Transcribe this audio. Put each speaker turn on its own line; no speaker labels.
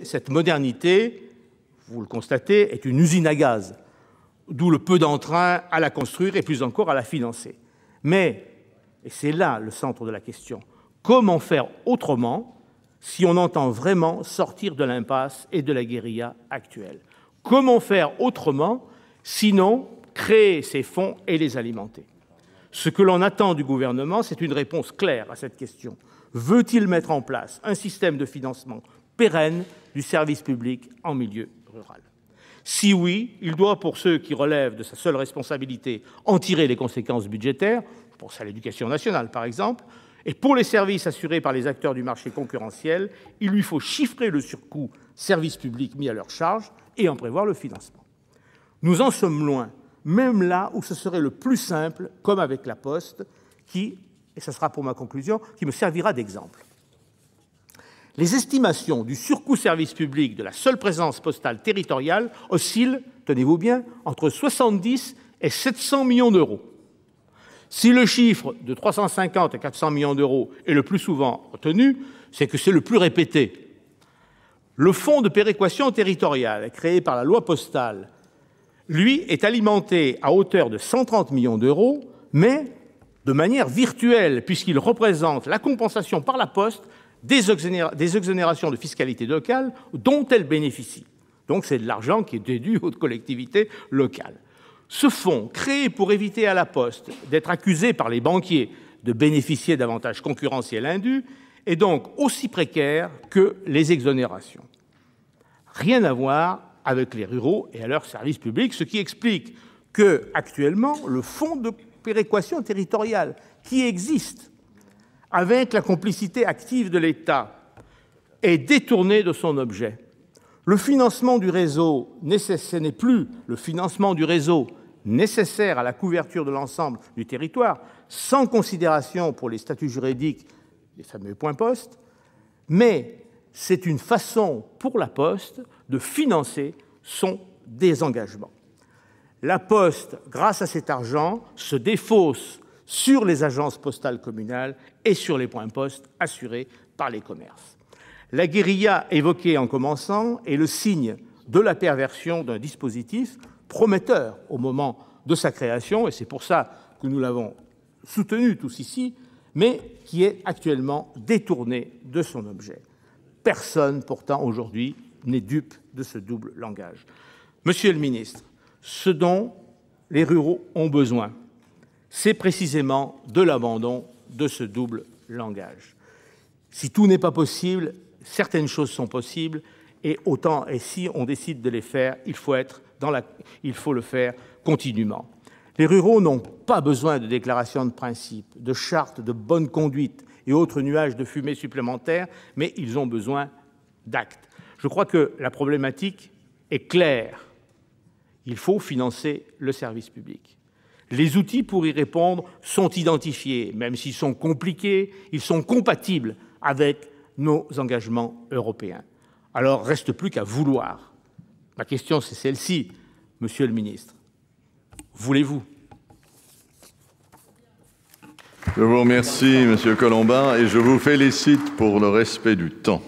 Cette modernité, vous le constatez, est une usine à gaz, d'où le peu d'entrain à la construire et plus encore à la financer. Mais, et c'est là le centre de la question, comment faire autrement si on entend vraiment sortir de l'impasse et de la guérilla actuelle? Comment faire autrement, sinon créer ces fonds et les alimenter? Ce que l'on attend du gouvernement, c'est une réponse claire à cette question. Veut-il mettre en place un système de financement pérenne du service public en milieu rural? Si oui, il doit, pour ceux qui relèvent de sa seule responsabilité, en tirer les conséquences budgétaires, pour ça l'éducation nationale par exemple, et pour les services assurés par les acteurs du marché concurrentiel, il lui faut chiffrer le surcoût service public mis à leur charge et en prévoir le financement. Nous en sommes loin, même là où ce serait le plus simple, comme avec la Poste, qui, et ce sera pour ma conclusion, qui me servira d'exemple. Les estimations du surcoût service public de la seule présence postale territoriale oscillent, tenez-vous bien, entre 70 et 700 millions d'euros. Si le chiffre de 350 à 400 millions d'euros est le plus souvent retenu, c'est que c'est le plus répété. Le fonds de péréquation territoriale créé par la loi postale, lui, est alimenté à hauteur de 130 millions d'euros, mais de manière virtuelle, puisqu'il représente la compensation par la Poste des exonérations de fiscalité locale dont elle bénéficie. Donc c'est de l'argent qui est dû aux collectivités locales. Ce fonds, créé pour éviter à la Poste d'être accusée par les banquiers de bénéficier d'avantages concurrentiels indus, est donc aussi précaire que les exonérations. Rien à voir avec les ruraux et à leurs services publics, ce qui explique que, actuellement, le fonds de péréquation territoriale qui existe, avec la complicité active de l'État, est détourné de son objet. Le financement du réseau, ce n'est plus le financement du réseau nécessaire à la couverture de l'ensemble du territoire, sans considération pour les statuts juridiques des fameux points Poste, mais c'est une façon pour la Poste de financer son désengagement. La Poste, grâce à cet argent, se défausse sur les agences postales communales et sur les points Poste assurés par les commerces. La guérilla évoquée en commençant est le signe de la perversion d'un dispositif prometteur au moment de sa création, et c'est pour ça que nous l'avons soutenu tous ici, mais qui est actuellement détourné de son objet. Personne, pourtant, aujourd'hui, n'est dupe de ce double langage. Monsieur le ministre, ce dont les ruraux ont besoin, c'est précisément de l'abandon de ce double langage. Si tout n'est pas possible, certaines choses sont possibles, et si on décide de les faire, il faut le faire continuellement. Les ruraux n'ont pas besoin de déclarations de principe, de chartes de bonne conduite et autres nuages de fumée supplémentaires, mais ils ont besoin d'actes. Je crois que la problématique est claire. Il faut financer le service public. Les outils pour y répondre sont identifiés, même s'ils sont compliqués, ils sont compatibles avec nos engagements européens. Alors, reste plus qu'à vouloir. Ma question, c'est celle-ci, Monsieur le ministre. Voulez-vous?
Je vous remercie, Monsieur Collombat, et je vous félicite pour le respect du temps.